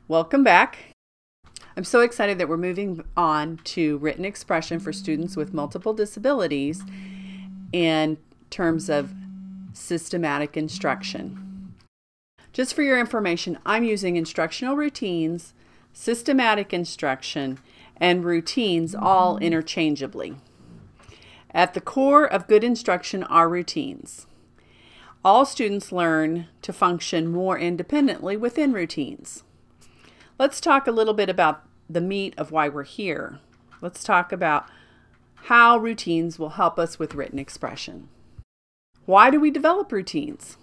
Welcome back. I'm so excited that we're moving on to written expression for students with multiple disabilities in terms of systematic instruction. Just for your information, I'm using instructional routines, systematic instruction, and routines all interchangeably. At the core of good instruction are routines. All students learn to function more independently within routines. Let's talk a little bit about the meat of why we're here. Let's talk about how routines will help us with written expression. Why do we develop routines?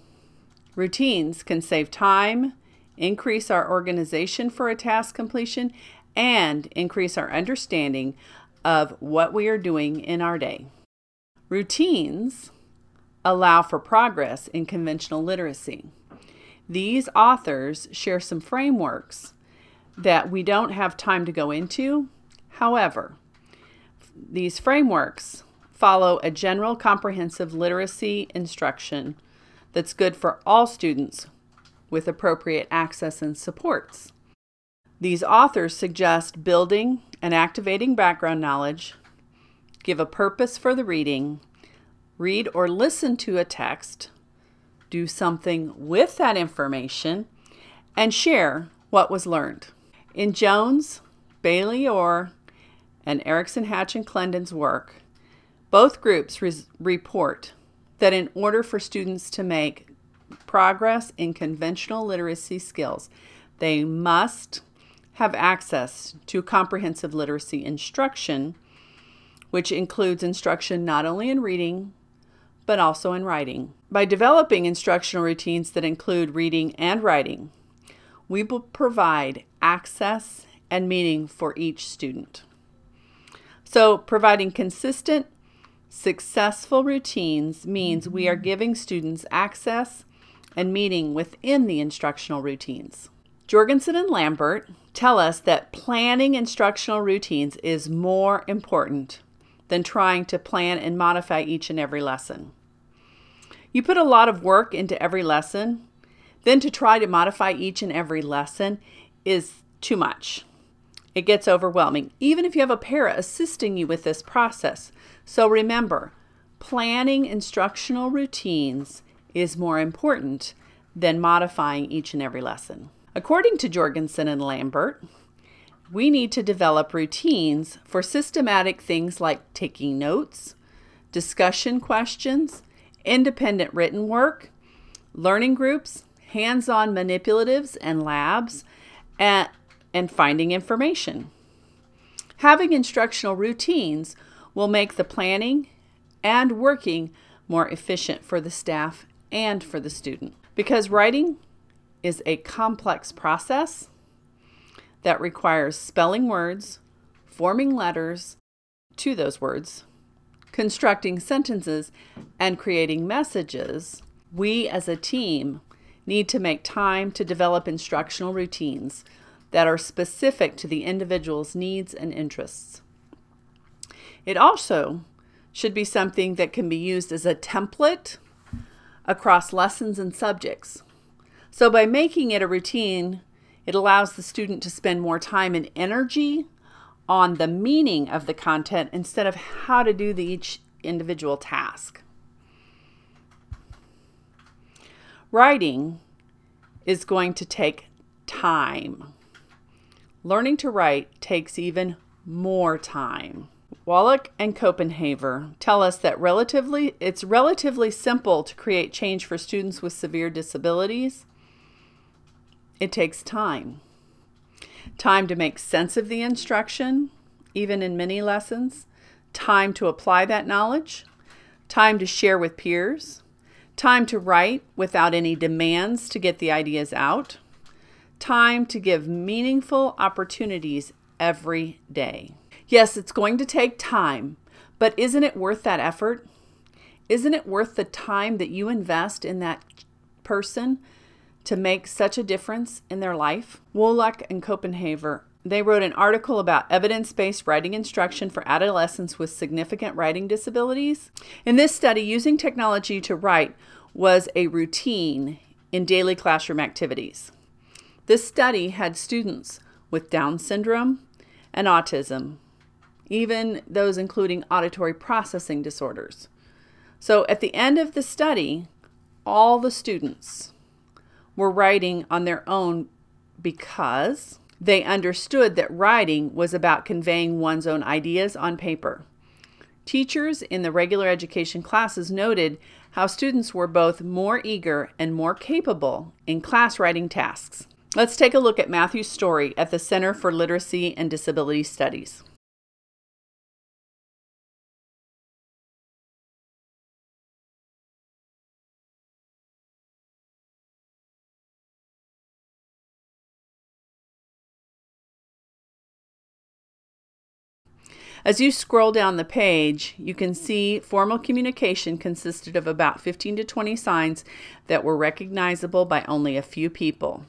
Routines can save time, increase our organization for a task completion, and increase our understanding of what we are doing in our day. Routines allow for progress in conventional literacy. These authors share some frameworks that we don't have time to go into. However, these frameworks follow a general comprehensive literacy instruction that's good for all students with appropriate access and supports. These authors suggest building and activating background knowledge, give a purpose for the reading, read or listen to a text, do something with that information, and share what was learned. In Jones, Bailey Orr, and Erickson, Hatch, and Clendon's work, both groups report that in order for students to make progress in conventional literacy skills, they must have access to comprehensive literacy instruction, which includes instruction not only in reading, but also in writing. By developing instructional routines that include reading and writing, we will provide access and meaning for each student. So, providing consistent, successful routines means we are giving students access and meaning within the instructional routines. Jorgensen and Lambert tell us that planning instructional routines is more important than trying to plan and modify each and every lesson. You put a lot of work into every lesson, then to try to modify each and every lesson is too much. It gets overwhelming, even if you have a para assisting you with this process. So remember, planning instructional routines is more important than modifying each and every lesson. According to Jorgensen and Lambert, we need to develop routines for systematic things like taking notes, discussion questions, independent written work, learning groups, hands-on manipulatives and labs, and finding information. Having instructional routines will make the planning and working more efficient for the staff and for the student. Because writing is a complex process that requires spelling words, forming letters to those words, constructing sentences, and creating messages, we as a team need to make time to develop instructional routines that are specific to the individual's needs and interests. It also should be something that can be used as a template across lessons and subjects. So by making it a routine, it allows the student to spend more time and energy on the meaning of the content instead of how to do each individual task. Writing is going to take time. Learning to write takes even more time. Wallach and Copenhaver tell us that it's relatively simple to create change for students with severe disabilities. It takes time. Time to make sense of the instruction, even in mini lessons. Time to apply that knowledge. Time to share with peers. Time to write without any demands to get the ideas out. Time to give meaningful opportunities every day. Yes, it's going to take time, but isn't it worth that effort? Isn't it worth the time that you invest in that person to make such a difference in their life? Wallach and Copenhaver, they wrote an article about evidence-based writing instruction for adolescents with significant writing disabilities. In this study, using technology to write was a routine in daily classroom activities. This study had students with Down syndrome and autism, even those including auditory processing disorders. So at the end of the study, all the students were writing on their own because they understood that writing was about conveying one's own ideas on paper. Teachers in the regular education classes noted how students were both more eager and more capable in class writing tasks. Let's take a look at Matthew's story at the Center for Literacy and Disability Studies. As you scroll down the page, you can see formal communication consisted of about 15 to 20 signs that were recognizable by only a few people.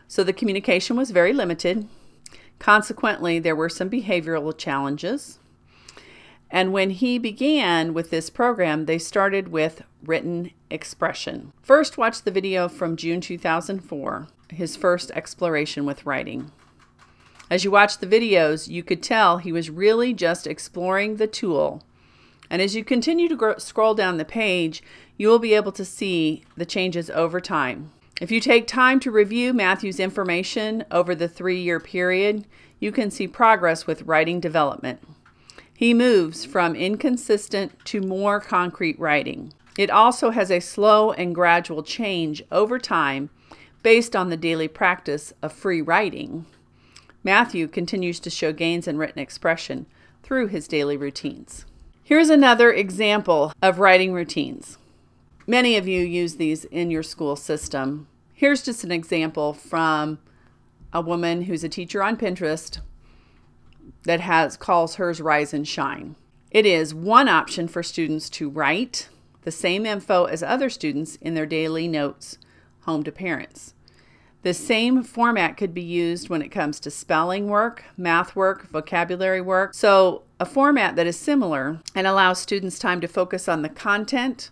So the communication was very limited. Consequently, there were some behavioral challenges. And when he began with this program, they started with written expression. First, watch the video from June 2004, his first exploration with writing. As you watch the videos, you could tell he was really just exploring the tool. And as you continue to scroll down the page, you will be able to see the changes over time. If you take time to review Matthew's information over the 3-year period, you can see progress with writing development. He moves from inconsistent to more concrete writing. It also has a slow and gradual change over time based on the daily practice of free writing. Matthew continues to show gains in written expression through his daily routines. Here's another example of writing routines. Many of you use these in your school system. Here's just an example from a woman who's a teacher on Pinterest that calls hers Rise and Shine. It is one option for students to write the same info as other students in their daily notes home to parents. The same format could be used when it comes to spelling work, math work, vocabulary work. So a format that is similar and allows students time to focus on the content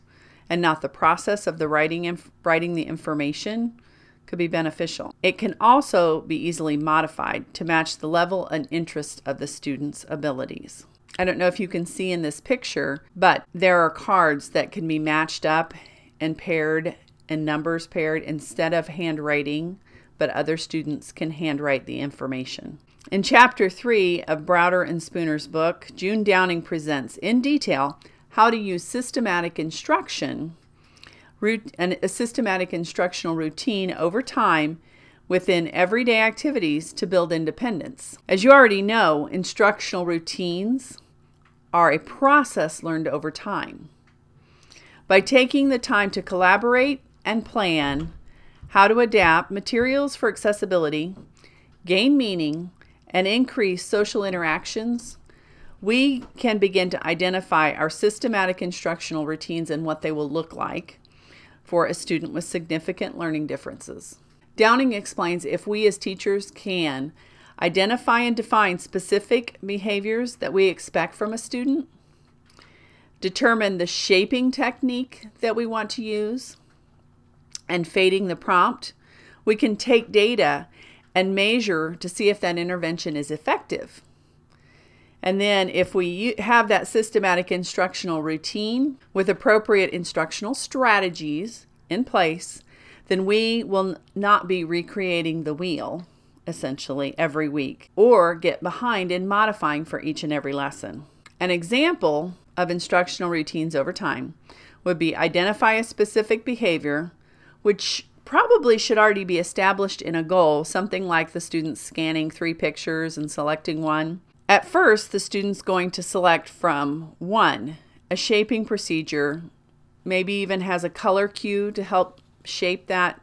and not the process of the writing the information could be beneficial. It can also be easily modified to match the level and interest of the student's abilities. I don't know if you can see in this picture, but there are cards that can be matched up and paired and numbers paired instead of handwriting, but other students can handwrite the information. In Chapter 3 of Browder and Spooner's book, June Downing presents in detail how to use systematic instruction and a systematic instructional routine over time within everyday activities to build independence. As you already know, instructional routines are a process learned over time. By taking the time to collaborate and plan how to adapt materials for accessibility, gain meaning, and increase social interactions, we can begin to identify our systematic instructional routines and what they will look like for a student with significant learning differences. Downing explains if we as teachers can identify and define specific behaviors that we expect from a student, determine the shaping technique that we want to use, and fading the prompt, we can take data and measure to see if that intervention is effective. And then if we have that systematic instructional routine with appropriate instructional strategies in place, then we will not be recreating the wheel, essentially, every week, or get behind in modifying for each and every lesson. An example of instructional routines over time would be identify a specific behavior, which probably should already be established in a goal, something like the student scanning 3 pictures and selecting one. At first, the student's going to select from 1, a shaping procedure, maybe even has a color cue to help shape that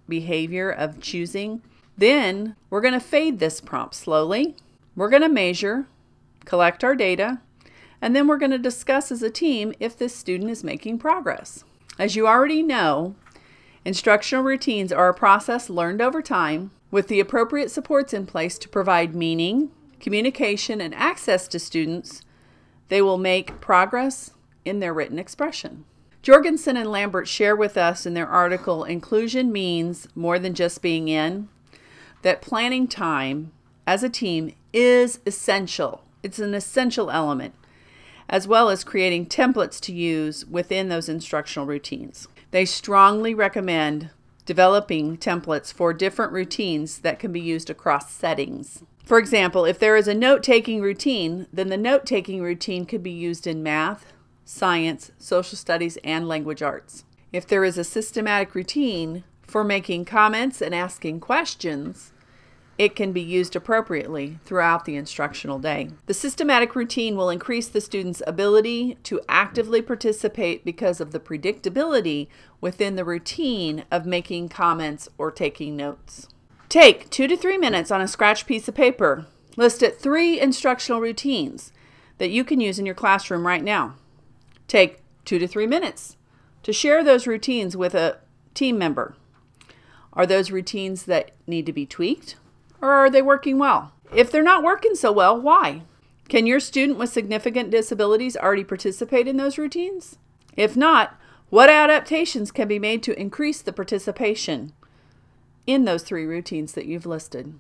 behavior of choosing. Then we're going to fade this prompt slowly. We're going to measure, collect our data, and then we're going to discuss as a team if this student is making progress. As you already know, instructional routines are a process learned over time with the appropriate supports in place to provide meaning, communication, and access to students. They will make progress in their written expression. Jorgensen and Lambert share with us in their article, Inclusion Means More Than Just Being In, that planning time as a team is essential. It's an essential element, as well as creating templates to use within those instructional routines. They strongly recommend developing templates for different routines that can be used across settings. For example, if there is a note-taking routine, then the note-taking routine could be used in math, science, social studies, and language arts. If there is a systematic routine for making comments and asking questions, it can be used appropriately throughout the instructional day. The systematic routine will increase the student's ability to actively participate because of the predictability within the routine of making comments or taking notes. Take 2 to 3 minutes on a scratch piece of paper. List 3 instructional routines that you can use in your classroom right now. Take 2 to 3 minutes to share those routines with a team member. Are those routines that need to be tweaked, or are they working well? If they're not working so well, why? Can your student with significant disabilities already participate in those routines? If not, what adaptations can be made to increase the participation in those 3 routines that you've listed?